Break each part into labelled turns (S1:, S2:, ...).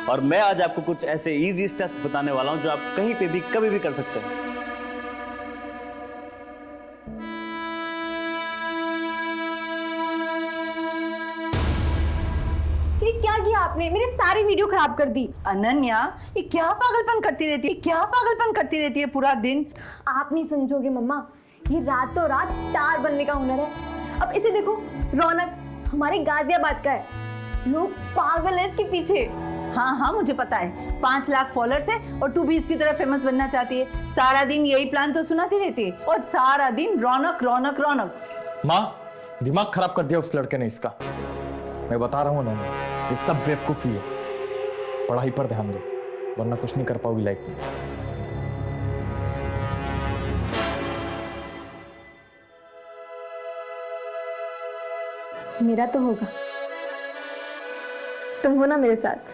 S1: और मैं आज आपको कुछ ऐसे इजी स्टेप्स बताने वाला हूं जो आप कहीं पे भी कभी भी कर सकते हैं।
S2: ये क्या किया आपने? मेरी सारी वीडियो खराब कर दी।
S3: अनन्या, ये क्या पागलपन करती रहती है? क्या पागलपन करती रहती है पूरा दिन?
S2: आप नहीं समझोगे मम्मा, ये रातों रात स्टार बनने का हुनर है। अब इसे देखो, रौनक हमारे गाजियाबाद का है, लोग पागल है इसके पीछे।
S3: हाँ हाँ, मुझे पता है, 5 लाख फॉलोअर्स है और तू भी इसकी तरह फेमस बनना चाहती है। सारा दिन यही प्लान तो सुनाती रहती है और सारा दिन रौनक रौनक रौनक।
S4: माँ, दिमाग खराब कर दिया उस लड़के ने इसका। मैं बता रहा हूँ ना, ये सब बेवकूफी है। पढ़ाई पर ध्यान दो, वरना कुछ नहीं कर पाओगी लाइफ में।
S2: मेरा तो होगा, तुम हो ना मेरे साथ।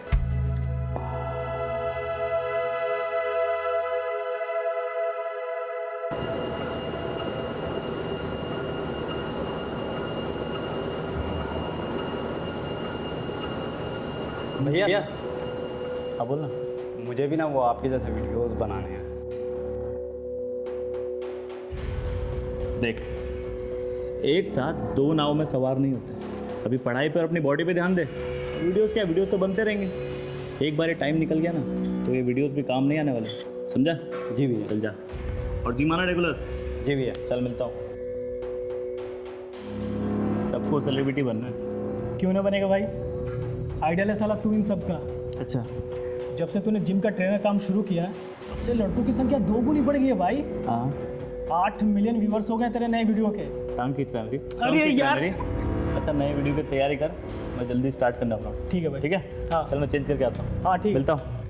S1: भैया,
S5: हाँ बोल ना।
S1: मुझे भी ना वो आपके जैसे वीडियोस बनाने हैं। देख, एक साथ 2 नाव में सवार नहीं होते। अभी पढ़ाई पर, अपनी बॉडी पे ध्यान दे। वीडियोस क्या, वीडियोस तो बनते रहेंगे। एक बार ये टाइम निकल गया ना तो ये वीडियोस भी काम नहीं आने वाले। समझा? जी भैया। चल जा और जी माना रेगुलर। जी भैया। चल, मिलता हूँ। सबको सेलिब्रिटी बनना है।
S5: क्यों ना बनेगा भाई, आइडियल है साला तू इन सब का।
S1: अच्छा,
S5: जब से तूने जिम का ट्रेनर काम शुरू किया है तब से लड़कों की संख्या 2 गुनी बढ़ गई है भाई।
S1: हाँ।
S5: 8 मिलियन व्यूअर्स हो गए तेरे नए वीडियो के।
S1: टांग खींच रहा है मेरी।
S5: अरे
S1: टांग खींच रहा है
S5: यार।
S1: मेरी। अच्छा, नए वीडियो की तैयारी कर, मैं जल्दी स्टार्ट करना अपना।
S5: ठीक है भाई।
S1: ठीक है?
S5: हाँ।
S1: चल, मैं चेंज करके आता हूँ।
S5: हाँ ठीक है।
S1: मिलता हूँ।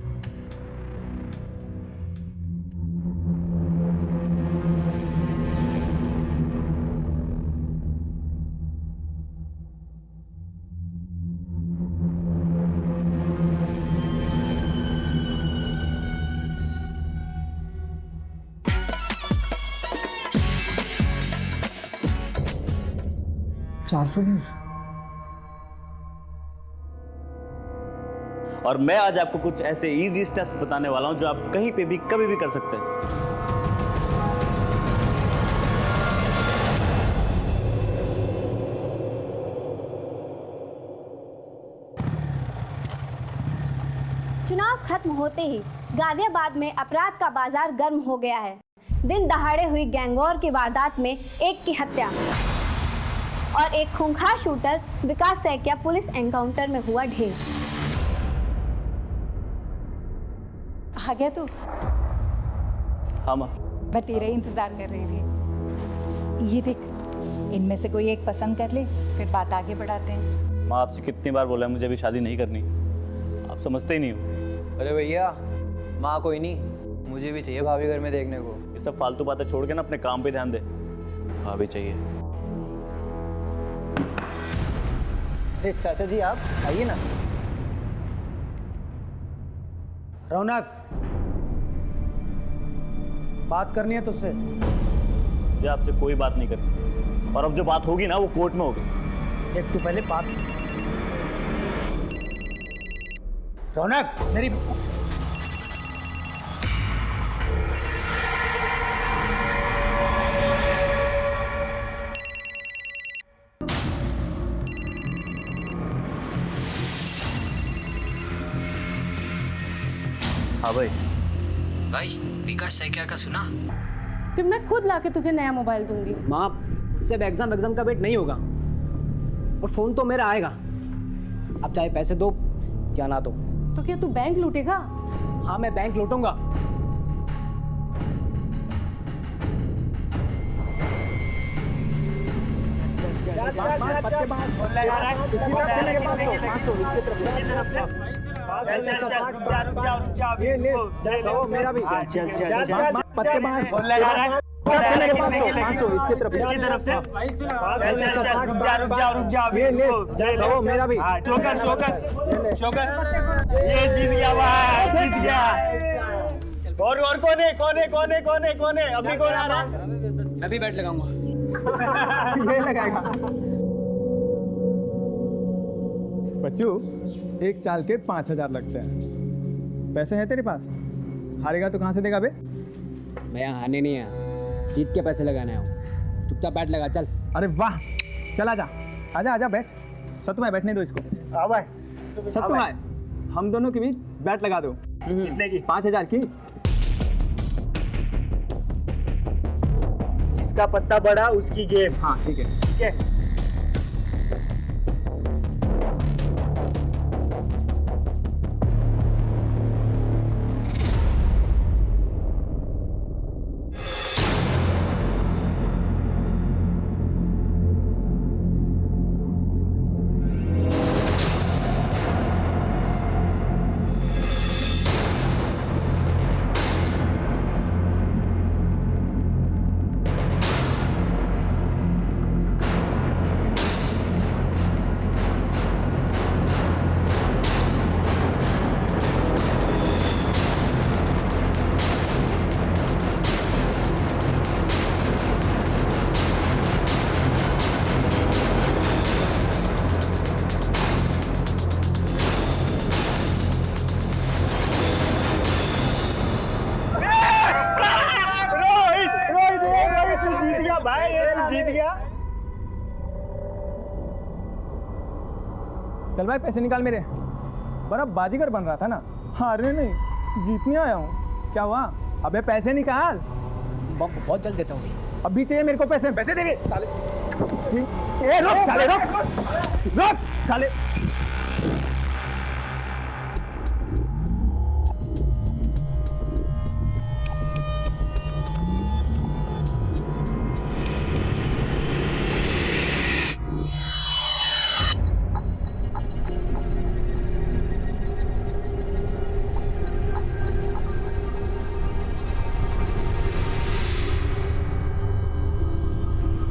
S1: और मैं आज आपको कुछ ऐसे इजी स्टेप्स बताने वाला हूं जो आप कहीं पे भी कभी भी कर सकते हैं।
S2: चुनाव खत्म होते ही गाजियाबाद में अपराध का बाजार गर्म हो गया है। दिन दहाड़े हुई गैंगवॉर की वारदात में एक की हत्या और एक खूंखार शूटर विकास सैकिया पुलिस एनकाउंटर में हुआ ढेर।
S6: आ गया तू?
S1: हाँ माँ।
S6: मैं तेरा ही इंतजार कर रही थी। ये देख, इनमें से कोई एक पसंद कर ले, फिर बात आगे बढ़ाते हैं।
S1: माँ, आपसे कितनी बार बोला है मुझे अभी शादी नहीं करनी। आप समझते ही नहीं हो।
S7: अरे भैया, माँ कोई नहीं, मुझे भी चाहिए भाभी घर में देखने को।
S1: ये सब फालतू बातें छोड़ के ना अपने काम पे ध्यान दे। हाँ भी चाहिए।
S7: अरे चाचा जी, आप आइए ना।
S5: रौनक, बात करनी है तुझसे।
S1: मुझे आपसे कोई बात नहीं करनी, और अब जो बात होगी ना वो कोर्ट में होगी।
S5: एक तू पहले बात। रौनक, मेरी
S1: हाँ भाई।
S7: भाई, विकास सैकिया का सुना?
S2: फिर मैं खुद लाके तुझे नया मोबाइल दूंगी।
S8: माँ, सिर्फ एग्जाम का वेट नहीं होगा, और फोन तो मेरा आएगा। आप चाहे पैसे दो या ना दो।
S2: तो क्या तू बैंक लूटेगा?
S8: हाँ, मैं बैंक लूटूंगा। मेरा भी पत्ते बांट। इसकी तरफ से। मेरा भी।
S5: शोकर, ये जीत गया भाई, जीत गया। और कौन है? अभी कौन आ रहा है?
S8: मैं भी बैट लगाऊंगा।
S5: ये लगाएगा।
S9: बच्चू, एक चाल के 5,000 लगते हैं।
S5: पैसे हैं तेरे पास? हारेगा तो कहाँ से देगा बे?
S8: मैं यहाँ हारने नहीं आया, जीत के पैसे लगाने आया हूँ। चुपचाप बैठ लगा, चल।
S5: अरे वाह, चल आजा आजा आजा बैठ। सत्तू भाई बैठने दो इसको। हाँ भाई। सत्तू भाई, हम दोनों के बीच बैट लगा दो। कितने की? 5000 की। जिसका पत्ता बड़ा उसकी गेम। हाँ ठीक है ठीक है। चल भाई पैसे निकाल मेरे। बड़ा बाजीगर बन रहा था ना, हारने नहीं जीतने आया हूँ। क्या हुआ? अबे पैसे निकाल।
S8: बहुत जल्द देता हूँ।
S5: अभी चाहिए मेरे को पैसे। पैसे दे साले। ए रोक साले, रोक साले।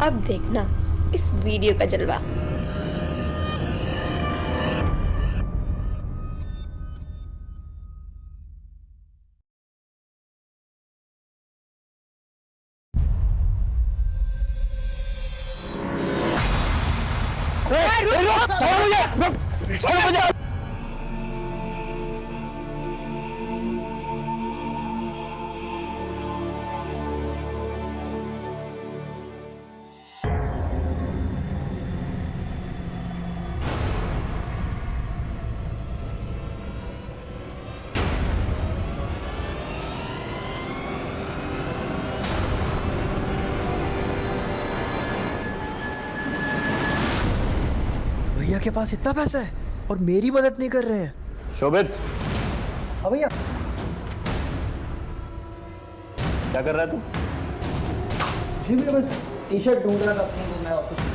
S9: अब देखना इस वीडियो का जलवा।
S10: भैया के पास इतना पैसा है और मेरी मदद नहीं कर रहे हैं।
S1: शोभित,
S10: हाँ भैया।
S1: क्या कर रहा है तू?
S10: जी भैया बस टी शर्ट ढूंढ रहा था अपनी, तो मैं वापस।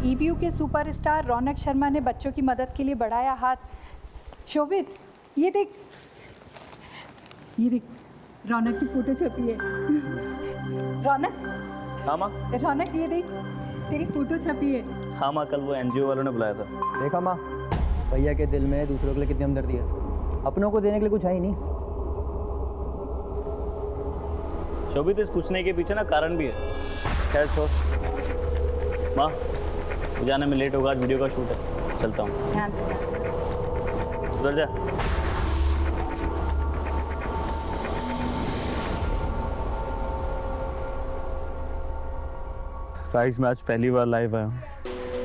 S6: ईवीयू के सुपरस्टार रौनक शर्मा ने बच्चों की मदद के लिए बढ़ाया हाथ। शोभित, ये देख रौनक की फोटो छपी है। रौनक।
S1: हाँ माँ।
S6: रौनक ये देख, तेरी फोटो छपी है।
S1: हाँ माँ, कल वो एनजीओ वालों ने बुलाया था।
S7: देखा माँ, भैया के दिल में दूसरों के लिए कितनी हमदर्दी है। अपनों को देने के लिए कुछ है ही नहीं।
S1: शोभित, इस कुछ नहीं के पीछे ना कारण भी है। खैर छोड़ माँ, जाने में लेट होगा, आज वीडियो का शूट है, चलता हूँ।
S6: ध्यान से जा।
S1: सुधर जा। गाइस, मैं आज पहली बार लाइव आया हूँ,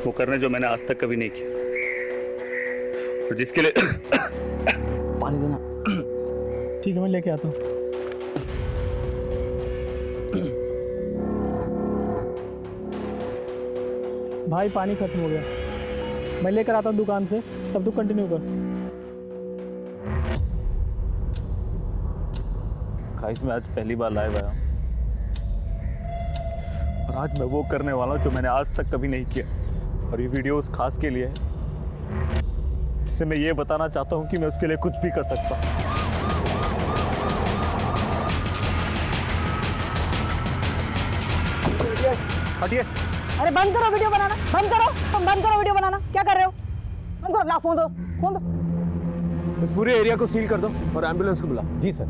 S1: वो करने जो मैंने आज तक कभी नहीं किया, और जिसके लिए पानी देना।
S5: ठीक है, मैं लेके आता हूँ। भाई पानी खत्म हो गया, मैं लेकर आता हूँ दुकान से, तब तू कंटिन्यू कर।
S1: गाइस, मैं आज पहली बार लाइव आया हूँ, और आज मैं वो करने वाला हूँ जो मैंने आज तक कभी नहीं किया, और ये वीडियो उस खास के लिए है जिससे मैं ये बताना चाहता हूँ कि मैं उसके लिए कुछ भी कर सकता हूँ।
S11: हटिए।
S3: अरे बंद करो वीडियो बनाना, बंद करो, तुम बंद करो वीडियो बनाना। क्या कर रहे हो? बंद करो, ला फोन दो, फोन दो।
S11: इस पूरे एरिया को सील कर दो और एम्बुलेंस को बुला। जी सर।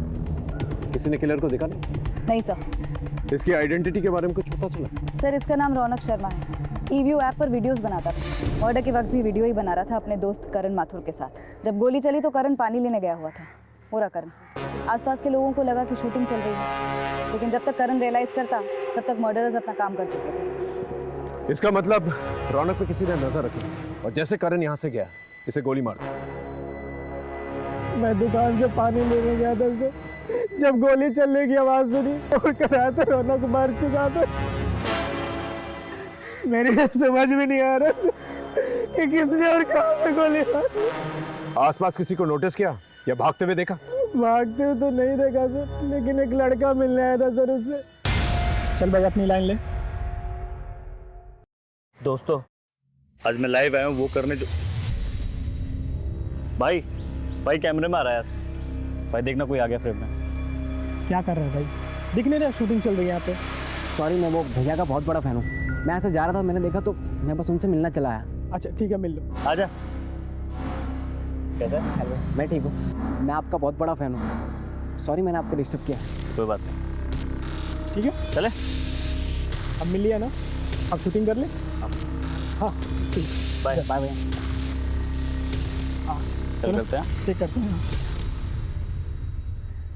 S11: किसी ने किलर को देखा
S3: नहीं सर।
S11: इसकी आइडेंटिटी के बारे में कुछ पता चला?
S3: सर इसका नाम रौनक शर्मा है। ईव्यू ऐप पर वीडियोस बनाता था। मर्डर के वक्त भी वीडियो ही बना रहा था अपने दोस्त करण माथुर के साथ। जब गोली चली तो करण पानी लेने गया हुआ था। पूरा करण। आसपास के लोगों को लगा कि शूटिंग चल रही है, लेकिन जब तक करण रियलाइज करता तब तक मर्डरर्स अपना काम कर चुके थे।
S11: इसका मतलब रौनक पे किसी ने नजर रखी और जैसे करण यहाँ से गया इसे गोली मार दी।
S5: मैं दुकान से पानी लेने गया था सर। जब गोली चलने की आवाज सुनी और करा तो रौनक मर चुका था। मेरे समझ में नहीं आ रहा कि किसने और कहां से गोली मारी।
S11: आसपास किसी को नोटिस किया या भागते हुए देखा?
S5: भागते हुए तो नहीं देखा सर, लेकिन एक लड़का मिलने आया था सर उससे। चल भाई अपनी लाइन ले।
S1: दोस्तों आज मैं लाइव आया हूँ वो करने जो भाई कैमरे में आ रहा है यार। भाई देखना कोई आ गया फ्रेम में।
S5: क्या कर रहा है भाई? दिख नहीं रहा शूटिंग चल रही है यहाँ पे।
S8: सॉरी, मैं वो भैया का बहुत बड़ा फैन हूँ। मैं ऐसे जा रहा था, मैंने देखा तो मैं बस उनसे मिलना चला आया।
S5: अच्छा ठीक है, मिल लो।
S1: आजा। कैसा है?
S8: हेलो, मैं ठीक हूँ। मैं आपका बहुत बड़ा फैन हूँ। सॉरी मैंने आपको डिस्टर्ब किया।
S1: कोई बात नहीं,
S5: ठीक है
S1: चले।
S5: अब मिल लिया ना, अब शूटिंग कर ले। हाँ ठीक,
S1: बाय
S8: बाय भैया।
S1: चल करते हैं,
S5: चेक करते हैं।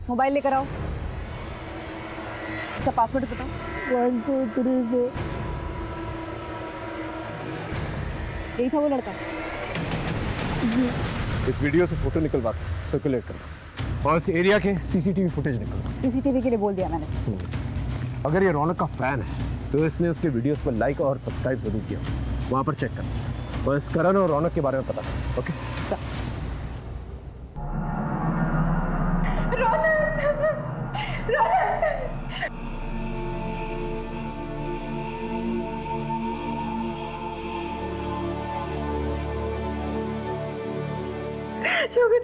S3: मोबाइल लेकर आओ। इसका पासवर्ड बताओ।
S5: 1 2 3 4।
S3: यही था वो लड़का।
S11: इस वीडियो से फोटो निकलवा सर्कुलेट करना और इस एरिया के सीसीटीवी फुटेज निकलना।
S3: सीसीटीवी के लिए बोल दिया मैंने।
S11: अगर ये रौनक का फैन है तो इसने उसके वीडियोस को लाइक और सब्सक्राइब जरूर किया। वहां पर चेक करना और इस करण और रौनक के बारे में पता करना। ओके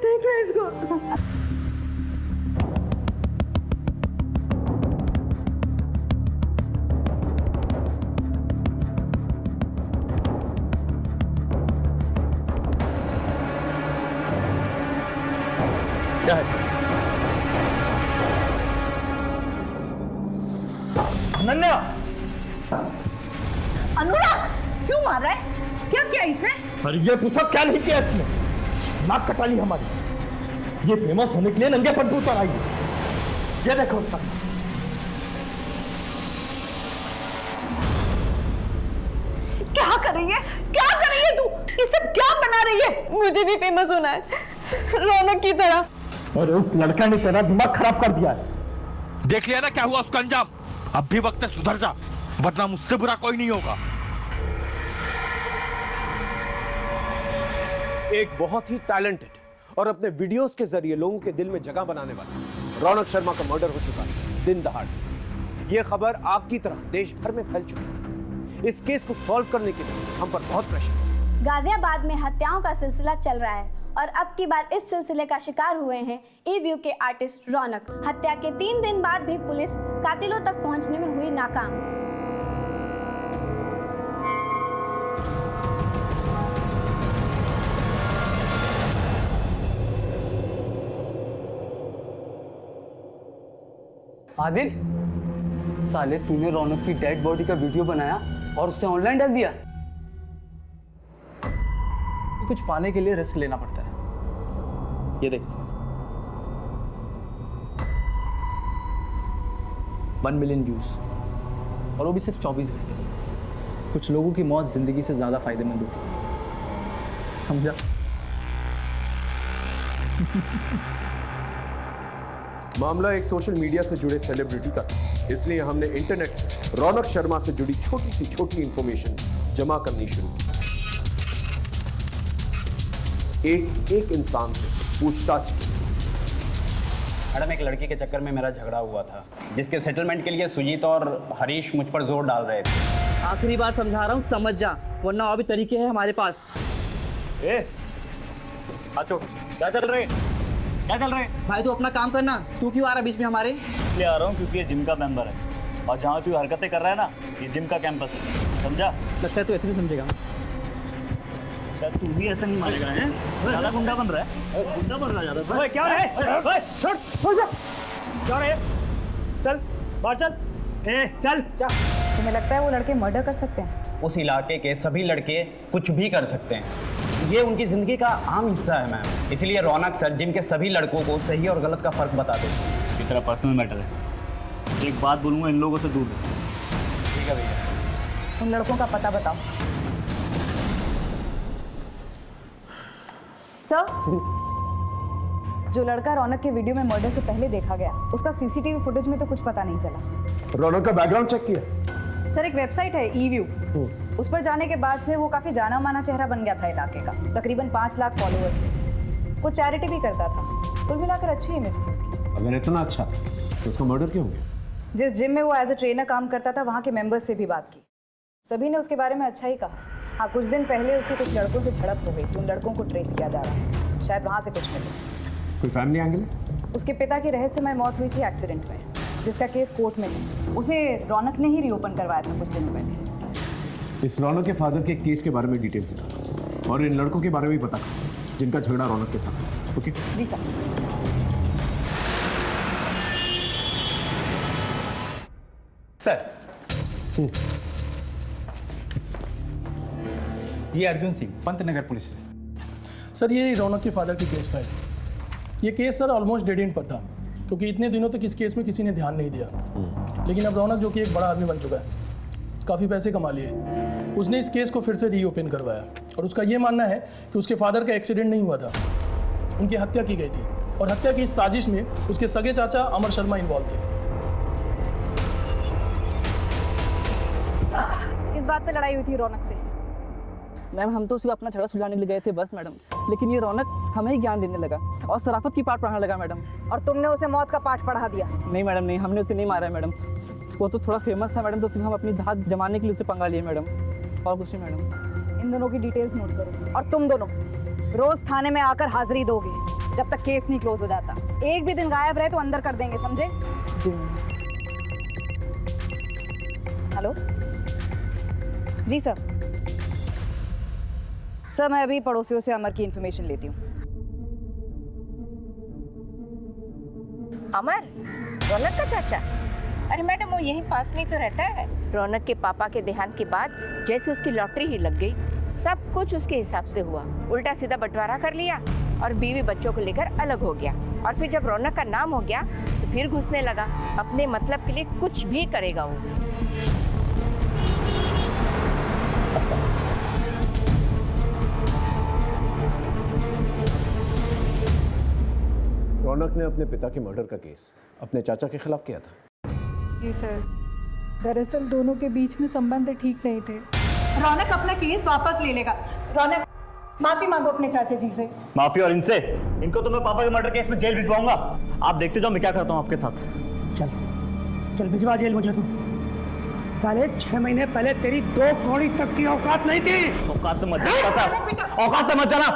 S3: देख रहे इसको।
S11: क्या है?
S1: अनन्या!
S3: अनुरा क्यों मार रहा है? क्या किया इसने?
S4: अरे ये पूछो क्या नहीं किया इसने? नाक कटा ली हमारी। ये फेमस होने के लिए नंगे पट्टू पर आई है। ये देखो उसका।
S3: क्या कर रही है? क्या कर रही है तू? ये सब क्या बना रही है? मुझे भी फेमस होना है रौनक की तरह।
S4: और उस लड़का ने तेरा दिमाग खराब कर दिया है।
S12: देख लिया ना क्या हुआ उसका अंजाम। अब भी वक्त है सुधर जा, वरना मुझसे बुरा कोई नहीं होगा।
S11: एक बहुत ही टैलेंटेड और अपने वीडियोस के जरिए लोगों के दिल में जगह बनाने वाला रौनक शर्मा का मर्डर हो चुका है दिन दहाड़े। ये खबर आग की तरह देश भर में फैल चुकी है। इस केस को सॉल्व करने के लिए हम पर बहुत प्रेशर है।
S2: गाजियाबाद में हत्याओं का सिलसिला चल रहा है और अब की बार इस सिलसिले का शिकार हुए हैं ईव्यू के आर्टिस्ट रौनक। हत्या के 3 दिन बाद भी पुलिस कातिलों तक पहुंचने में हुई नाकाम।
S8: आदिल, साले तूने रौनक की डेड बॉडी का वीडियो बनाया और उसे ऑनलाइन डाल दिया।
S5: कुछ पाने के लिए रिस्क लेना पड़ता है। ये देख 1 मिलियन व्यूज और वो भी सिर्फ 24 घंटे। कुछ लोगों की मौत जिंदगी से ज्यादा फायदेमंद होती है, समझा?
S11: मामला एक सोशल मीडिया से जुड़े सेलिब्रिटी का, इसलिए हमने इंटरनेट से रौनक शर्मा से जुड़ी छोटी सी छोटी इंफॉर्मेशन जमा करनी शुरू की। एक इंसान से पूछताछ की।
S13: मैडम, एक लड़की के चक्कर में मेरा झगड़ा हुआ था, जिसके सेटलमेंट के लिए सुजीत और हरीश मुझ पर जोर डाल रहे थे।
S8: आखिरी बार समझा रहा हूँ, समझ जा, वरना और भी तरीके हैं हमारे पास।
S1: आचो, क्या चल रहे
S8: भाई तू अपना काम करना। तू क्यों आ रहा बीच में हमारे?
S1: इसलिए आ रहा हूँ क्योंकि ये जिम का मेंबर है और जहाँ तू हरकतें कर रहा है ना, ये जिम का कैंपस है, समझा?
S5: लगता है तू ऐसे नहीं समझेगा।
S1: शायद तू भी ऐसा नहीं मानेगा, हैं? ज़्यादा गुंडा बन रहा है, गुंडा बन रहा है ज़्यादा।
S5: ओए क्या है? ओए छोड़ क्या है? चल बाहर चल। चल।
S3: तुम्हें लगता है वो लड़के मर्डर कर सकते हैं?
S13: उस इलाके के सभी लड़के कुछ भी कर सकते हैं, ये उनकी ज़िंदगी का आम हिस्सा है मैम। इसलिए रौनक सर जिम के सभी लड़कों को सही और गलत का फ़र्क बता देते हैं।
S1: ये तेरा पर्सनल मैटर है, एक बात बोलूँगा, इन लोगों से दूर रहो।
S13: ठीक है भैया।
S3: उन लड़कों का पता बताओ। सर, जो लड़का रौनक के वीडियो में मर्डर से पहले देखा गया, उसका सीसीटीवी फुटेज में तो कुछ पता नहीं चला।
S11: रौनक का बैकग्राउंड चेक किया?
S3: सर, एक वेबसाइट है ईव्यू, उस पर जाने के बाद से वो काफी जाना माना चेहरा बन गया था इलाके का। तकरीबन 5 लाख फॉलोअर्स थे। वो चैरिटी भी करता था। कुल मिलाकर अच्छी इमेज थी उसकी।
S11: अगर इतना अच्छा तो उसका मर्डर क्यों हो गया?
S3: जिस जिम में वो एज ए ट्रेनर काम करता था, वहाँ के मेंबर्स से भी बात की, सभी ने उसके बारे में अच्छा ही कहा। हाँ, कुछ दिन पहले उसकी कुछ लड़कों से झड़प हो गई थी। उन लड़कों को ट्रेस किया जा रहा है, शायद वहाँ से कुछ मिले।
S11: कोई फैमिली एंगल है?
S3: उसके पिता की रहस्यमय मौत हुई थी एक्सीडेंट में, जिसका केस कोर्ट में है। उसे रौनक ने ही रीओपन करवाया था कुछ दिन पहले।
S11: इस रौनक के फादर के केस के बारे में डिटेल्स दो और इन लड़कों के बारे में भी पता करो जिनका झगड़ा रौनक के साथ। ओके?
S3: जी सर।
S14: सर, ये Arjun Singh, Pantnagar police station.
S15: Sir, ये रौनक के फादर की केस फाइल। ये case sir almost dead and पर था, क्योंकि इतने दिनों तक इस केस में किसी ने ध्यान नहीं दिया। लेकिन अब रौनक, जो कि एक बड़ा आदमी बन चुका है, काफ़ी पैसे कमा लिए, उसने इस केस को फिर से रीओपन करवाया। और उसका ये मानना है कि उसके फादर का एक्सीडेंट नहीं हुआ था, उनकी हत्या की गई थी। और हत्या की इस साजिश में उसके सगे चाचा अमर शर्मा इन्वॉल्व थे।
S3: किस बात पे लड़ाई हुई थी रौनक से?
S8: मैम, हम तो उसको अपना झगड़ा सुलझाने ले गए थे बस मैडम, लेकिन ये रौनक हमें ही ज्ञान देने लगा और शराफत की पाठ पढ़ाने लगा मैडम।
S3: और तुमने उसे मौत का पाठ पढ़ा दिया?
S8: नहीं मैडम, नहीं, हमने उसे नहीं मारा है मैडम। वो तो थोड़ा फेमस था मैडम, तो सिर्फ हम अपनी धाक जमाने के लिए उसे पंगा लिए मैडम, और कुछ नहीं मैडम।
S3: इन दोनों की डिटेल्स नोट करो। और तुम दोनों रोज थाने में आकर हाजिरी दोगे जब तक केस नहीं क्लोज हो जाता। एक भी दिन गायब रहे तो अंदर कर देंगे, समझे?
S8: जी।
S3: हेलो जी सर। सर, मैं अभी पड़ोसियों से अमर की इन्फॉर्मेशन लेती हूँ।
S16: अमर, रौनक का चाचा? अरे मैडम, वो यहीं पास में ही तो रहता है। रौनक के पापा के देहांत के बाद जैसे उसकी लॉटरी ही लग गई, सब कुछ उसके हिसाब से हुआ। उल्टा सीधा बंटवारा कर लिया और बीवी बच्चों को लेकर अलग हो गया। और फिर जब रौनक का नाम हो गया तो फिर घुसने लगा। अपने मतलब के लिए कुछ भी करेगा वो।
S11: रौनक ने अपने पिता के मर्डर का केस अपने चाचा के खिलाफ किया था।
S6: जी सर, दरअसल दोनों के बीच में संबंध ठीक नहीं थे। रौनक अपना केस वापस ले लेगा। रौनक, माफी मांगो अपने चाचा जी से।
S1: माफी? और इनसे? इनको तो मैं पापा के मर्डर केस में जेल भिजवाऊंगा। आप देखते जाओ मैं क्या करता हूँ आपके साथ।
S5: चल भिजवा जेल मुझे। तू साले 6 महीने पहले तेरी 2 कौड़ी तक की औकात नहीं थी।
S1: औकात से मत जाना, औकात से मत जाना।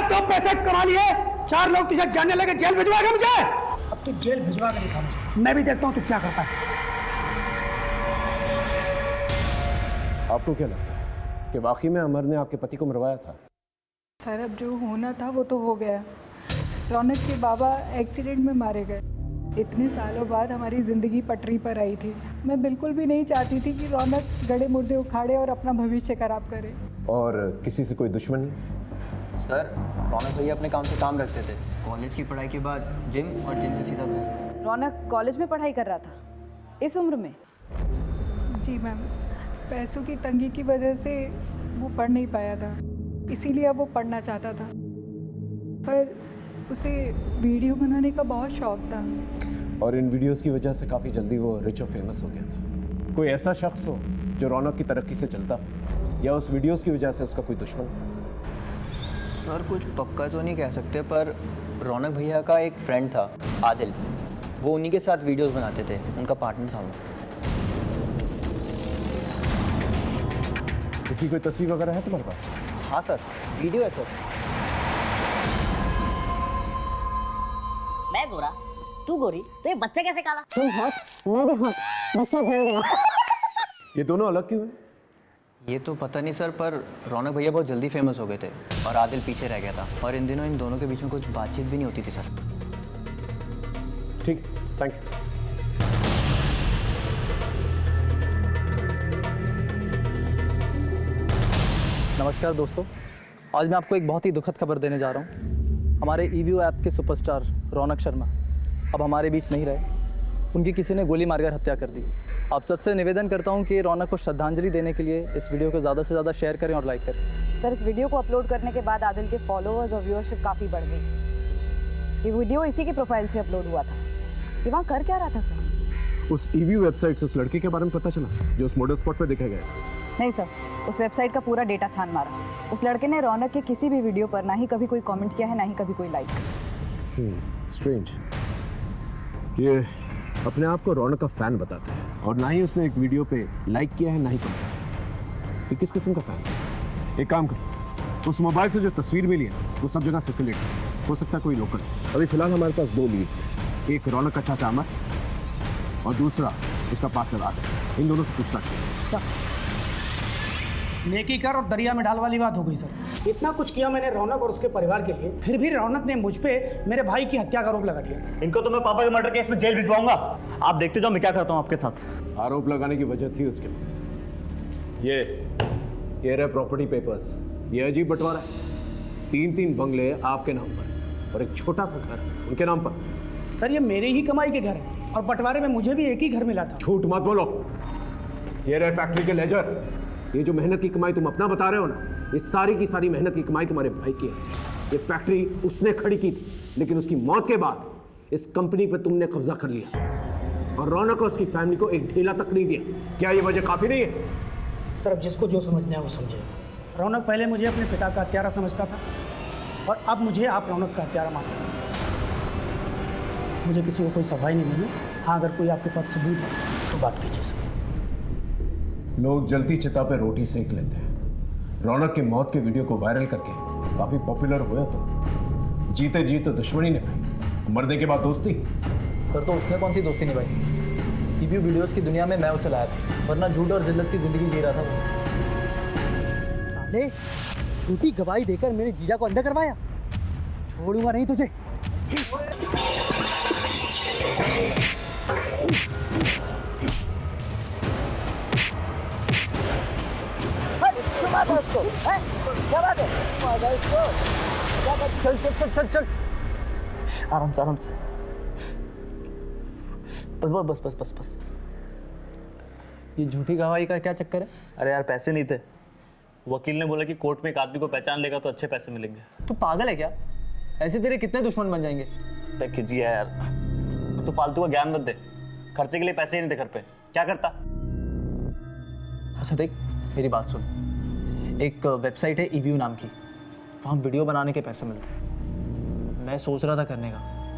S5: तो पैसे कमा लिए, 4 लोग तुझे जानने लगे, जेल भिजवाएगा मुझे? अब तू जेल भिजवा के दिखा मुझे, मैं भी देखता हूँ तू क्या करता है।
S11: आपको क्या लगता है कि वाकई में अमर ने आपके पति को मरवाया था?
S6: सर, अब जो होना था वो तो हो गया। रौनक के बाबा एक्सीडेंट में मारे गए। इतने सालों बाद हमारी ज़िंदगी पटरी पर आई थी। मैं बिल्कुल भी नहीं चाहती थी कि रौनक गड़े मुर्दे उखाड़े और अपना भविष्य खराब करे।
S11: और किसी से कोई दुश्मनी?
S7: सर, रौनक भैया अपने काम से काम रखते थे। कॉलेज की पढ़ाई के बाद जिम और जिम से सीधा घर।
S3: रौनक कॉलेज में पढ़ाई कर रहा था इस उम्र में?
S6: जी मैम, पैसों की तंगी की वजह से वो पढ़ नहीं पाया था, इसीलिए अब वो पढ़ना चाहता था। पर उसे वीडियो बनाने का बहुत शौक था।
S11: और इन वीडियोस की वजह से काफ़ी जल्दी वो रिच और फेमस हो गया था। कोई ऐसा शख्स हो जो रौनक की तरक्की से चलता, या उस वीडियोस की वजह से उसका कोई दुश्मन?
S7: सर, कुछ पक्का तो नहीं कह सकते, पर रौनक भैया का एक फ्रेंड था आदिल, वो उन्हीं के साथ वीडियोस बनाते थे, उनका पार्टनर था वो।
S11: इसकी कोई तस्वीर वगैरह है तुम्हारे पास?
S7: हाँ सर, वीडियो है सर।
S17: मैं गोरा, तू गोरी तो ये बच्चा कैसे काला?
S18: तुम हॉट मैं भी हॉट, बच्चा ध्यान देना।
S11: ये दोनों अलग क्यों हैं?
S7: ये तो पता नहीं सर, पर रौनक भैया बहुत जल्दी फेमस हो गए थे और आदिल पीछे रह गया था, और इन दिनों इन दोनों के बीच में कुछ बातचीत भी नहीं होती थी सर।
S11: ठीक, थैंक यू।
S5: नमस्कार दोस्तों, आज मैं आपको एक बहुत ही दुखद खबर देने जा रहा हूँ। हमारे ईवीओ ऐप के सुपरस्टार रौनक शर्मा अब हमारे बीच नहीं रहे। उनकी किसी ने गोली मारकर हत्या कर दी। आप सबसे निवेदन करता हूँ कि रौनक को श्रद्धांजलि देने के लिए इस वीडियो को ज़्यादा से ज़्यादा शेयर करें और लाइक करें।
S3: सर, इस वीडियो को अपलोड करने के बाद आदिल के फॉलोअर्स और व्यूअरशिप काफ़ी बढ़ गई। ये वीडियो इसी की प्रोफाइल से अपलोड हुआ था। ये वहाँ कर क्या रहा था सर?
S11: उस ईवीओ वेबसाइट से उस लड़के के बारे में पता चला जो उस मॉडल स्पॉट पे देखा गया था।
S3: नहीं सर, उस वेबसाइट का पूरा डेटा छान मारा। उस लड़के ने रौनक के किसी भी वीडियो पर ना ही कभी कोई कमेंट किया है, ना ही कभी कोई लाइक।
S11: स्ट्रेंज। ये अपने आप को रौनक का फैन बताता है और ना ही उसने एक वीडियो पे लाइक किया है, ना ही कमेंट। ये किस किस्म का फैन है? एक काम कर, उस मोबाइल से जो तस्वीर मिली है वो सब जगह सर्कुलेट हो सकता है कोई लोकल। अभी फिलहाल हमारे पास 2 लीड्स हैं, एक रौनक का चाचा अमर और दूसरा इसका पार्टनर आदिल। इन दोनों से पूछना।
S19: नेकी कर और दरिया में डाल वाली बात हो गई सर। इतना कुछ किया मैंने रौनक और उसके परिवार के लिए, फिर भी रौनक ने मुझ पे मेरे भाई की हत्या का आरोप लगा दिया।
S1: इनको तो मैं पापा के मर्डर केस में जेल भिजवाऊंगा। आप देखते जाओ मैं क्या करता हूँ आपके साथ।
S11: आरोप लगाने की वजह थी उसके पास। ये रहे प्रॉपर्टी पेपर्स। ये अजीब बंटवारा है। 3-3 बंगले आपके नाम पर और एक छोटा सा घर उनके नाम पर।
S19: सर, ये मेरे ही कमाई के घर है और बंटवारे में मुझे भी एक ही घर मिला था।
S11: झूठ मत बोलो। ये रहे फैक्ट्री के लेजर। ये जो मेहनत की कमाई तुम अपना बता रहे हो ना, ये सारी की सारी मेहनत की कमाई तुम्हारे भाई की है। ये फैक्ट्री उसने खड़ी की थी, लेकिन उसकी मौत के बाद इस कंपनी पर तुमने कब्जा कर लिया और रौनक और उसकी फैमिली को एक ढेला तक नहीं दिया। क्या ये वजह काफी नहीं है?
S19: सर, अब जिसको जो समझना है वो समझे। रौनक पहले मुझे अपने पिता का हत्यारा समझता था और अब मुझे आप रौनक का हत्यारा मानते हैं। मुझे किसी को कोई सफाई नहीं मिली। हाँ, अगर कोई आपके पास सबूत है तो बात कीजिए सर।
S11: लोग जलती चिता पे रोटी सेक लेते हैं। रौनक की मौत के वीडियो को वायरल करके काफी पॉपुलर हुआ तो जीते जी तो दुश्मनी निभाई, मरने के बाद दोस्ती।
S5: सर, तो उसने कौन सी दोस्ती निभाई? ईवीओ वीडियोस की दुनिया में मैं उसे लाया था, वरना झूठ और जिल्लत की जिंदगी जी रहा था वो।
S10: साले, झूठी गवाही देकर मेरे जीजा को अंधा करवाया। छोड़ूंगा नहीं तुझे।
S19: क्या बात है? चल चल चल चल चल, आराम से आराम से। बस बस बस बस बस।
S1: ये झूठी गवाही का क्या चक्कर है? अरे यार पैसे नहीं थे। वकील ने बोला कि कोर्ट में एक आदमी को पहचान लेगा तो अच्छे पैसे मिलेंगे।
S5: तू पागल है क्या? ऐसे तेरे कितने दुश्मन बन जाएंगे?
S1: देख खिजिया यार, तू फालतू का ज्ञान मत दे। खर्चे के लिए पैसे ही नहीं थे घर पे, क्या करता?
S5: अच्छा देख, मेरी बात सुन। एक वेबसाइट है ईवीओ नाम की, वहाँ वीडियो बनाने के पैसे मिलते हैं। मैं सोच रहा था करने का,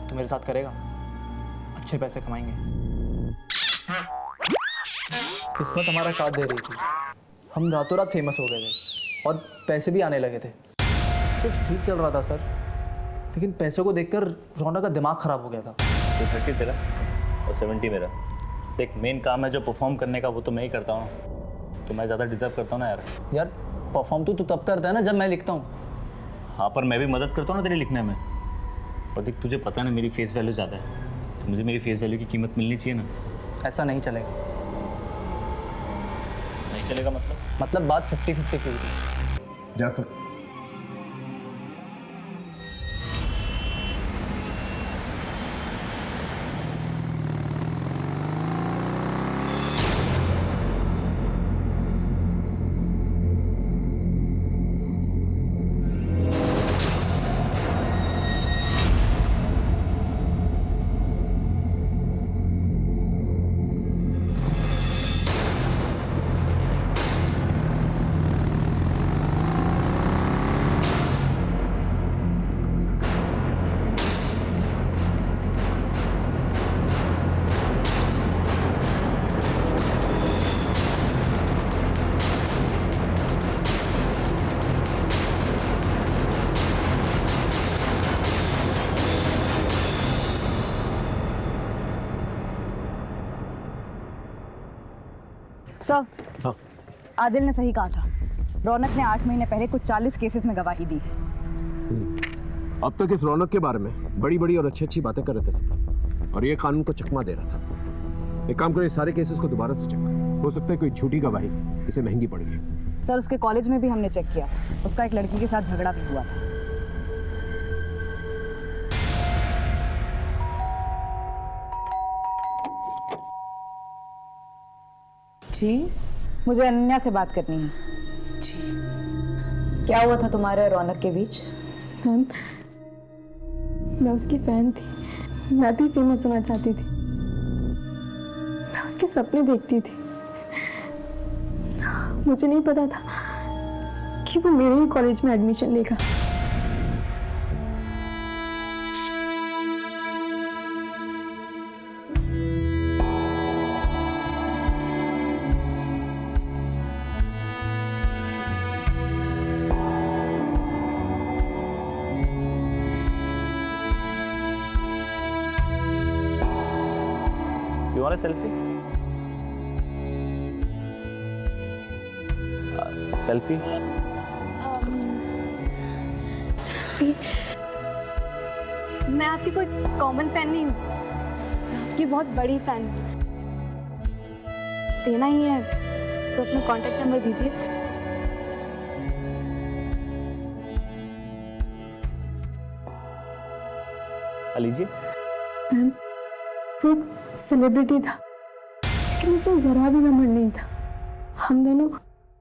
S5: तो मेरे साथ करेगा? अच्छे पैसे कमाएंगे। किस्मत हमारा साथ दे रही थी, हम रातों रात फेमस हो गए थे और पैसे भी आने लगे थे। कुछ ठीक चल रहा था सर, लेकिन पैसों को देखकर रौनक का दिमाग खराब हो गया था।
S1: 30 तेरा और 70 मेरा। देख, मेन काम है जो परफॉर्म करने का, वो तो मैं ही करता हूँ, तो मैं ज़्यादा डिजर्व करता हूँ ना यार।
S5: यार परफॉर्म तो तू तब करता है ना जब मैं लिखता हूँ।
S1: हाँ, पर मैं भी मदद करता हूँ ना तेरे लिखने में। और देख, तुझे पता है ना मेरी फेस वैल्यू ज़्यादा है, तो मुझे मेरी फेस वैल्यू की कीमत मिलनी चाहिए ना।
S5: ऐसा नहीं चलेगा।
S1: नहीं चलेगा
S5: मतलब बात 50-50 की हुई।
S11: जा सकते।
S3: सर,
S11: हाँ।
S3: आदिल ने सही कहा था। रौनक ने 8 महीने पहले कुछ 40 केसेस में गवाही दी है।
S11: अब तक इस रौनक के बारे में बड़ी बड़ी और अच्छी अच्छी बातें कर रहे थे सब लोग, और ये कानून को चकमा दे रहा था। एक काम करो, इस सारे केसेस को दोबारा से चेक करो, हो सकता है कोई झूठी गवाही इसे महंगी पड़ गई।
S3: सर, उसके कॉलेज में भी हमने चेक किया, उसका एक लड़की के साथ झगड़ा भी हुआ था।
S16: जी,
S3: मुझे अनन्या से बात करनी है।
S16: जी।
S3: क्या हुआ था तुम्हारे और रौनक के बीच?
S17: मैम, मैं उसकी फैन थी, मैं भी फेमस होना चाहती थी, मैं उसके सपने देखती थी। मुझे नहीं पता था कि वो मेरे ही कॉलेज में एडमिशन लेगा।
S1: You want a selfie? Selfie?
S17: Selfie? मैं आपकी कोई कॉमन फैन नहीं हूँ, मैं आपकी बहुत बड़ी फैन हूँ। देना ही है तो अपना कॉन्टैक्ट नंबर दीजिए।
S1: लीजिए।
S17: मैम, वो सेलिब्रिटी था, लेकिन उसमें जरा भी नंबर नहीं था। हम दोनों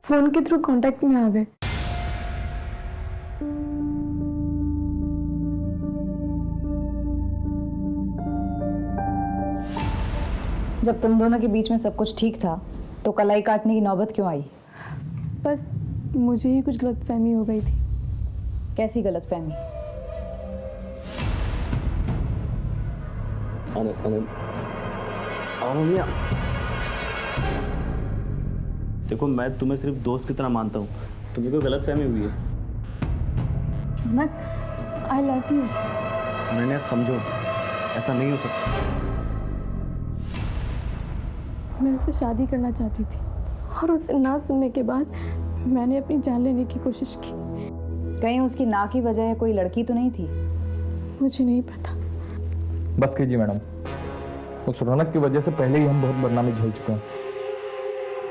S17: फोन के थ्रू कांटेक्ट में आ गए।
S3: जब तुम दोनों के बीच में सब कुछ ठीक था तो कलाई काटने की नौबत क्यों आई?
S17: बस मुझे ही कुछ गलतफहमी हो गई थी।
S3: कैसी गलतफहमी?
S1: अनन्या, देखो मैं तुम्हें सिर्फ दोस्त की तरह मानता हूँ, तुम्हें कोई गलतफहमी हुई है।
S17: I love you.
S1: अनन्या समझो, ऐसा नहीं हो सकता।
S17: मैं उससे शादी करना चाहती थी और उससे ना सुनने के बाद मैंने अपनी जान लेने की कोशिश की।
S3: कहीं उसकी ना की वजह कोई लड़की तो नहीं थी?
S17: मुझे नहीं पता।
S4: बस कीजिए मैडम, उस रौनक की वजह से पहले ही हम बहुत बदनामी झेल चुके हैं।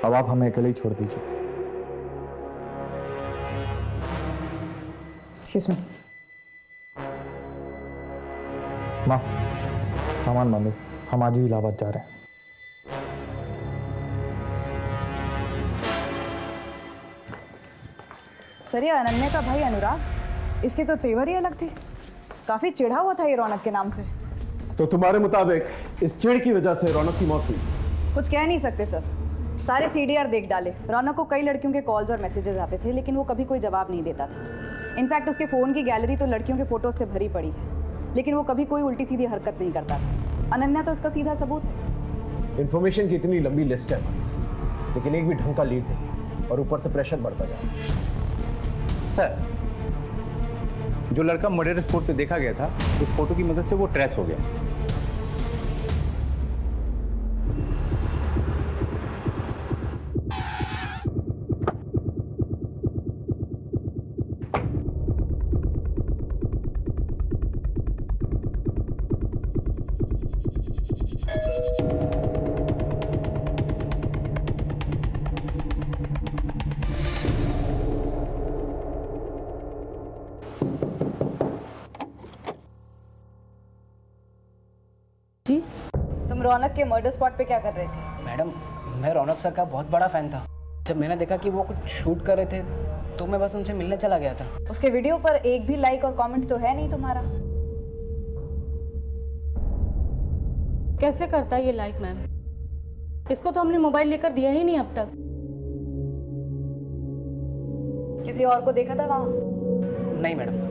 S4: अब आप हमें अकेले ही छोड़ दीजिए।
S3: Excuse me।
S4: माँ, सामान बांधो, हम आज ही इलाहाबाद जा रहे हैं।
S3: सर, ये अनन्या का भाई अनुराग, इसके तो तेवर ही अलग थे। काफी चिढ़ा हुआ था ये रौनक के नाम से।
S11: तो तुम्हारे मुताबिक इस चिढ़ की वजह से रौनक की मौत हुई?
S3: कुछ कह नहीं सकते सर, सारे सीडीआर देख डाले। रौनक को कई लड़कियों के कॉल्स और मैसेजेस आते थे, लेकिन वो कभी कोई जवाब नहीं देता था। इनफैक्ट उसके फ़ोन की गैलरी तो लड़कियों के फोटोज से भरी पड़ी है, लेकिन वो कभी कोई उल्टी सीधी हरकत नहीं करता था। अनन्या तो उसका सीधा सबूत है।
S11: इंफॉर्मेशन की इतनी लंबी लिस्ट है हमारे पास, लेकिन एक भी ढंग का लीड नहीं, और ऊपर से प्रेशर बढ़ता जा रहा है।
S14: सर, जो लड़का मर्डर स्पॉट पे देखा गया था, उस फोटो की मदद से वो ट्रेस हो गया।
S3: जी, तुम रौनक के मर्डर स्पॉट पे क्या कर रहे थे?
S8: मैडम, मैं रौनक सर का बहुत बड़ा फ़ैन था। जब मैंने देखा कि वो कुछ शूट कर रहे थे तो मैं बस उनसे मिलने चला गया था।
S3: उसके वीडियो पर एक भी लाइक और कमेंट तो है नहीं तुम्हारा।
S20: कैसे करता है ये लाइक मैम? इसको तो हमने मोबाइल लेकर दिया ही नहीं अब तक।
S3: किसी और को देखा था वहां?
S8: नहीं मैडम।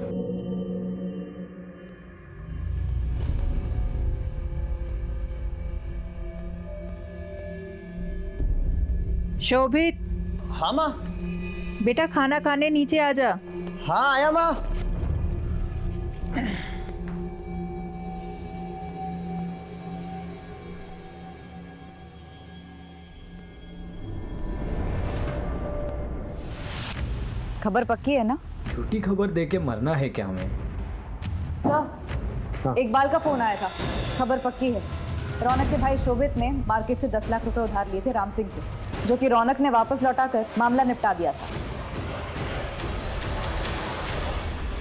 S16: शोभित।
S10: हाँ माँ।
S16: बेटा खाना खाने नीचे आ जा।
S10: हाँ आया माँ।
S3: खबर पक्की है ना?
S21: झूठी खबर दे के मरना है क्या हमें?
S3: सर, इकबाल का फोन आया था, खबर पक्की है। रौनक के भाई शोभित ने मार्केट से 10 लाख रुपए उधार लिए थे राम सिंह से, जो कि रौनक ने वापस लौटाकर मामला निपटा दिया था।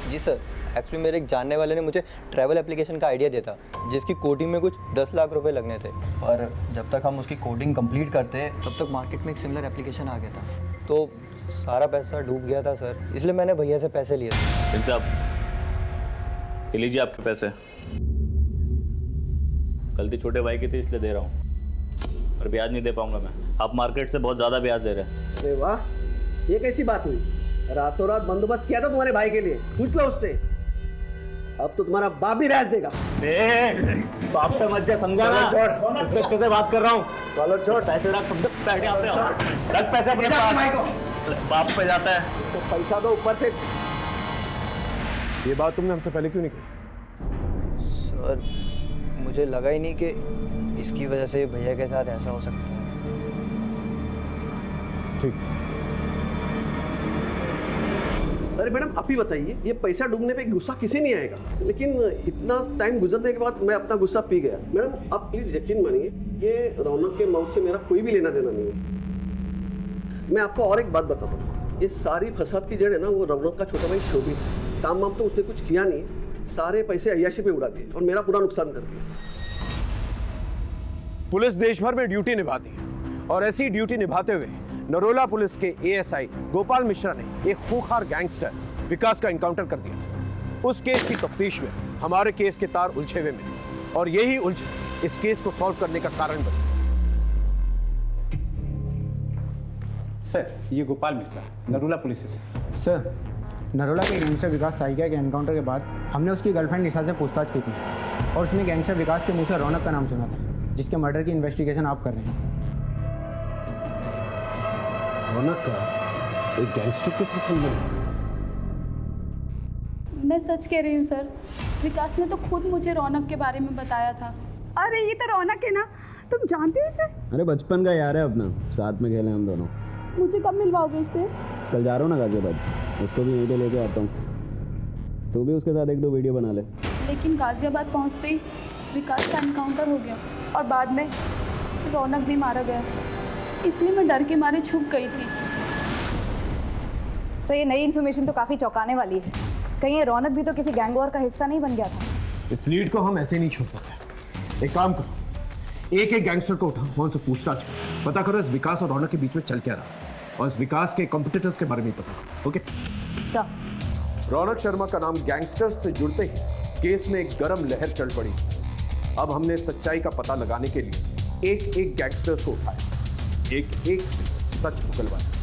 S7: जी सर, एक्चुअली मेरे एक जानने वाले ने मुझे ट्रैवल एप्लीकेशन का आइडिया दिया था, जिसकी कोडिंग में कुछ 10 लाख रुपए लगने थे, और जब तक हम उसकी कोडिंग कंप्लीट करते तब तक मार्केट में एक सिमिलर एप्लीकेशन आ गया था, तो सारा पैसा डूब गया था सर, इसलिए मैंने भैया से पैसे लिए थे।
S1: साहब, ये लीजिए आपके पैसे। गलती छोटे भाई की थी इसलिए दे रहा हूँ, और ब्याज नहीं दे पाऊंगा मैं। आप मार्केट से बहुत ज़्यादा ब्याज दे रहे हैं।
S10: अरे वाह, ये कैसी बात हुई? रातों रात बंदोबस्त किया था तुम्हारे भाई के लिए, पूछ लो उससे। अब तो तुम्हारा बाप भी ब्याज देगा।
S1: बाप पे मत जा, समझा ना? इससे अच्छे से बात कर रहा हूँ।
S10: चलो छोड़,
S1: पैसे रख, सब बैठ यहाँ पे, रख पैसे अपने पास। बाप पे जाता है
S10: तो पैसा दो ऊपर से।
S11: ये बात तुमने हमसे पहले क्यों नहीं की?
S7: सर, मुझे लगा ही नहीं कि इसकी वजह से भैया के साथ ऐसा हो सकता है।
S11: ठीक।
S10: अरे मैडम, आप ही बताइए, ये पैसा डूबने पे गुस्सा किसी नहीं आएगा, लेकिन इतना टाइम गुजरने के बाद मैं अपना गुस्सा पी गया। मैडम, आप प्लीज यकीन मानिए, ये रौनक के मौत से मेरा कोई भी लेना देना नहीं है। मैं आपको और एक बात बताता हूँ, ये सारी फसाद की जड़ है ना, वो रौनक का छोटा भाई शोभित। काम वाम तो उसने कुछ किया नहीं, सारे पैसे अय्याशी पे उड़ा दिए और मेरा पूरा नुकसान कर दिया।
S11: पुलिस देश भर में ड्यूटी निभाती है, और ऐसी ड्यूटी निभाते हुए नरोला पुलिस के एएसआई गोपाल मिश्रा ने एक खूंखार गैंगस्टर विकास का एनकाउंटर कर दिया। उस केस की तफ्तीश में हमारे केस के तार उलझे हुए मिले, और यही उलझन इस केस को सॉल्व करने का कारण बनी।
S14: सर, ये Gopal Mishra, Narola police station.
S22: Sir, Narola के गैंगस्टर विकास साइकिया के एनकाउंटर के बाद हमने उसकी गर्लफ्रेंड निशा से पूछताछ की थी, और उसने गैंगस्टर विकास के मुंह से रौनक का नाम सुना था, जिसके मर्डर की इन्वेस्टिगेशन आप कर रहे हैं।
S11: रौनक का एक गैंगस्टर के साथ संबंध?
S17: मैं सच कह रही हूँ सर, विकास ने तो खुद मुझे रौनक के बारे में बताया था।
S3: अरे ये तो रौनक है ना, तुम जानते हो इसे?
S23: अरे बचपन का यार है अपना, साथ में खेले हम दोनों।
S17: मुझे कब मिलवाओगे इससे?
S23: कल जा रहा हूँ ना गाजियाबाद, उसको भी यहीं पे लेके आता हूँ। तू भी उसके साथ एक दो वीडियो बना ले।
S17: लेकिन गाजियाबाद पहुँचते ही विकास का एनकाउंटर हो गया, और बाद में रौनक भी मारा गया, इसलिए मैं डर के मारे छुप गई थी।
S3: सर, ये नई इन्फॉर्मेशन तो काफ़ी चौंकाने वाली है। कहीं ये रौनक भी तो किसी गैंग वॉर का हिस्सा नहीं बन गया था?
S11: इस लीड को हम ऐसे नहीं छोड़ सकते। एक काम करो, एक एक गैंगस्टर को उठाओ, वहां से पूछताछ करो, पता करो इस विकास और रौनक के बीच में चल क्या रहा, और इस विकास के कॉम्पिटिटर्स के बारे में पता करो। Okay
S3: sir.
S11: रौनक शर्मा का नाम गैंगस्टर्स से जुड़ते ही केस में एक गर्म लहर चल पड़ी। अब हमने सच्चाई का पता लगाने के लिए एक एक गैंगस्टर्स को उठाया, एक एक सच उगलवाया।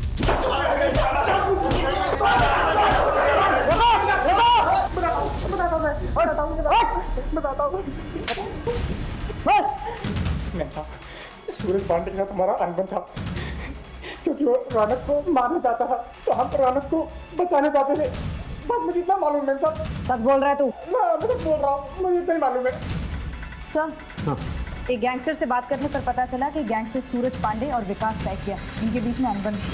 S19: सूरज पांडे के साथ हमारा अनबन था, क्योंकि वो रौनक को मारना चाहता था, तो हम रौनक को बचाना चाहते थे। बस मुझे इतना मालूम है सर।
S3: सच बोल रहा है तू?
S19: मैं तो बोल रहा हूँ, मुझे इतना ही मालूम है
S3: सर। हाँ। एक गैंगस्टर से बात करने पर पता चला कि गैंगस्टर सूरज पांडे और विकास सैकिया, इनके बीच में अनबन थी।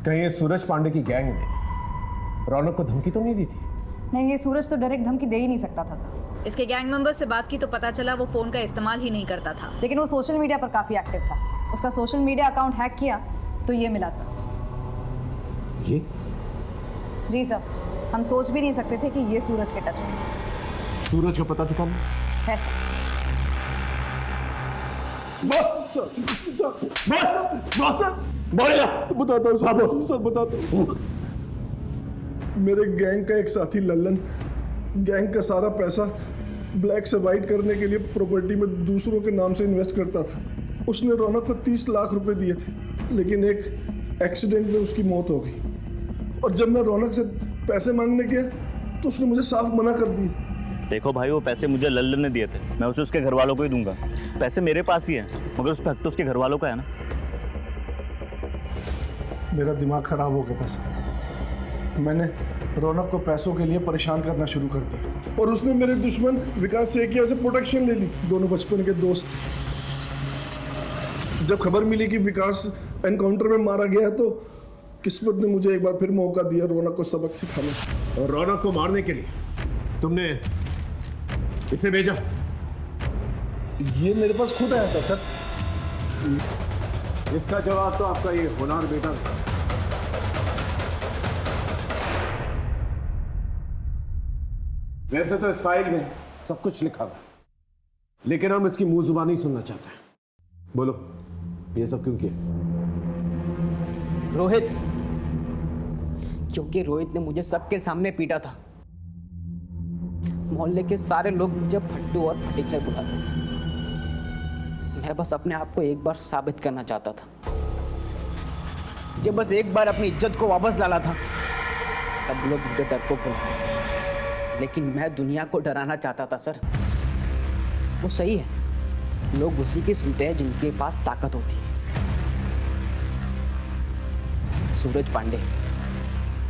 S11: कहीं ये सूरज पांडे की गैंग ने रौनक को धमकी तो नहीं दी थी?
S3: नहीं, ये सूरज तो डायरेक्ट धमकी दे ही नहीं सकता था सर। इसके गैंग मेंबर्स से बात की तो पता चला वो फोन का इस्तेमाल ही नहीं करता था, लेकिन वो सोशल मीडिया पर काफी एक्टिव था। उसका सोशल मीडिया अकाउंट हैक किया तो ये मिला सर।
S11: ये?
S3: जी सर, हम सोच भी नहीं सकते थे कि ये सूरज के टच में।
S11: सूरज का पता ठिकाना
S3: है?
S15: बताता हूँ साहब, सब बताता हूँ। मेरे गैंग का एक साथी लल्लन गैंग का सारा पैसा ब्लैक से वाइट करने के लिए प्रॉपर्टी में दूसरों के नाम से इन्वेस्ट करता था। उसने रौनक को 30 लाख रुपए दिए थे, लेकिन एक एक्सीडेंट में उसकी मौत हो गई। और जब मैं रौनक से पैसे मांगने गया तो उसने मुझे साफ मना कर दिया।
S1: देखो भाई, वो पैसे मुझे लल्लन ने दिए थे, मैं उसे उसके घर वालों को ही दूंगा। पैसे मेरे पास ही हैं, मगर उस पर हक तो उसके घर वालों का है ना।
S15: मेरा दिमाग खराब हो गया था सर। मैंने रौनक को पैसों के लिए परेशान करना शुरू कर दिया, और उसने मेरे दुश्मन विकास सैकिया से प्रोटेक्शन ले ली। दोनों बचपन के दोस्त। जब खबर मिली कि विकास एनकाउंटर में मारा गया तो
S19: किस्मत ने मुझे एक बार फिर मौका दिया रौनक को सबक सिखाने।
S11: और रौनक को मारने के लिए तुमने इसे भेजा?
S19: ये मेरे पास खुद आया था सर।
S11: इसका जवाब तो आपका ये होनहार बेटा था। वैसे तो इस फाइल में सब कुछ लिखा हुआ, लेकिन हम इसकी मुंह जुबानी सुनना चाहते हैं। बोलो, ये सब क्यों किया?
S8: रोहित, क्योंकि रोहित ने मुझे सबके सामने पीटा था। मोहल्ले के सारे लोग मुझे फट्टू और फटीचर बुलाते थे। मैं बस अपने आप को एक बार साबित करना चाहता था। मुझे बस एक बार अपनी इज्जत को वापस लाना था। सब लोग मुझे डरपोक बुलाते, लेकिन मैं दुनिया को डराना चाहता था सर। वो सही है, लोग उसी की सुनते हैं जिनके पास ताकत होती है।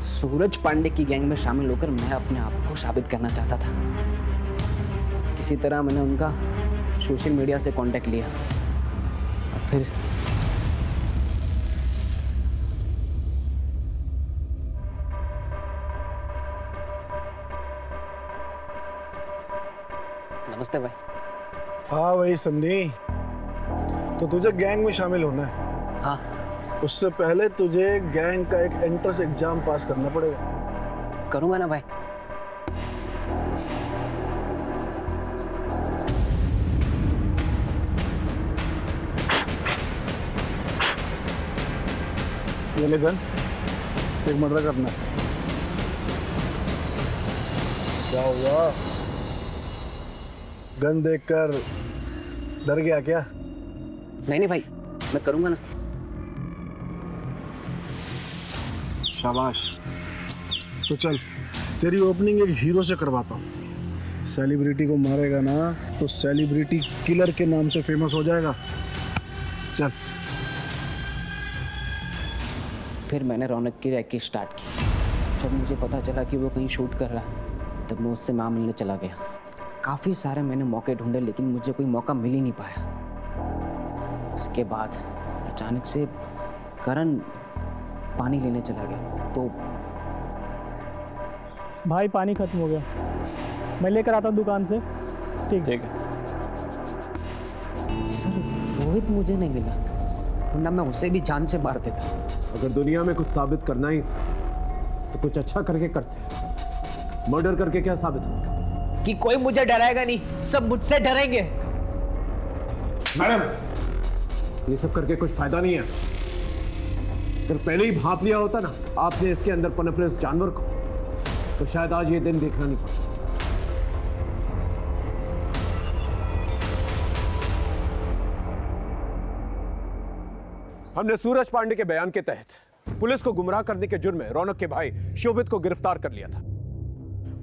S8: सूरज पांडे की गैंग में शामिल होकर मैं अपने आप को साबित करना चाहता था। किसी तरह मैंने उनका सोशल मीडिया से कांटेक्ट लिया और फिर नमस्ते भाई।
S19: हाँ भाई सन्नी, तो तुझे गैंग में शामिल होना है?
S8: हाँ।
S19: उससे पहले तुझे गैंग का एक एंट्रेंस एग्जाम पास करना पड़ेगा।
S8: करूंगा ना भाई।
S19: ये ले गन, एक मर्डर करना है। क्या हुआ? गन देखकर डर गया क्या?
S8: नहीं भाई, मैं करूंगा ना।
S19: शाबाश। तो चल, तेरी ओपनिंग एक हीरो से करवाता हूँ। सेलिब्रिटी को मारेगा ना तो सेलिब्रिटी किलर के नाम से फेमस हो जाएगा। चल।
S8: फिर मैंने रौनक की रैकी स्टार्ट की। जब मुझे पता चला कि वो कहीं शूट कर रहा है, तब मैं उससे मां मिलने चला गया। काफ़ी सारे मैंने मौके ढूंढे, लेकिन मुझे कोई मौका मिल ही नहीं पाया। उसके बाद अचानक से करण पानी लेने चला गया तो
S15: भाई पानी खत्म हो गया, मैं लेकर आता हूँ दुकान से। ठीक है
S8: सर। रोहित मुझे नहीं मिला, वरना मैं उसे भी जान से मार देता।
S11: अगर दुनिया में कुछ साबित करना ही था तो कुछ अच्छा करके करते। मर्डर करके क्या साबित होगा?
S8: कि कोई मुझे डराएगा नहीं, सब मुझसे डरेंगे।
S11: मैडम, ये सब करके कुछ फायदा नहीं है। अगर पहले ही भांप लिया होता ना आपने इसके अंदर पनप रहे उस जानवर को, तो शायद आज ये दिन देखना नहीं पड़ता। हमने सूरज पांडे के बयान के तहत पुलिस को गुमराह करने के जुर्म में रौनक के भाई शोभित को गिरफ्तार कर लिया था।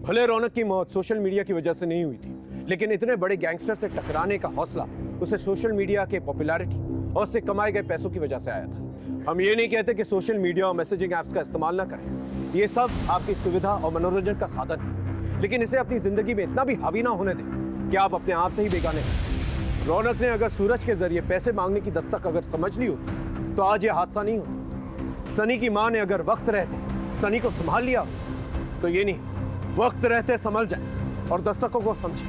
S11: भले रौनक की मौत सोशल मीडिया की वजह से नहीं हुई थी, लेकिन इतने बड़े गैंगस्टर से टकराने का हौसला उसे सोशल मीडिया के पॉपुलैरिटी और उससे कमाए गए पैसों की वजह से आया था। हम ये नहीं कहते कि सोशल मीडिया और मैसेजिंग ऐप्स का इस्तेमाल ना करें, ये सब आपकी सुविधा और मनोरंजन का साधन है, लेकिन इसे अपनी जिंदगी में इतना भी हावी ना होने दें कि आप अपने आप से ही बेगाने हैं। रौनक ने अगर सूरज के जरिए पैसे मांगने की दस्तक अगर समझ ली होती तो आज ये हादसा नहीं होता। सनी की मां ने अगर वक्त रहते सनी को संभाल लिया तो ये नहीं, वक्त रहते संभल जाए और दस्तकों को समझे।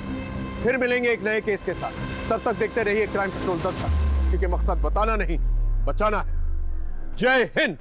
S11: फिर मिलेंगे एक नए केस के साथ। तब तक देखते रहिए क्राइम पेट्रोल 10 तक, क्योंकि मकसद बताना नहीं, बचाना है। जय हिंद।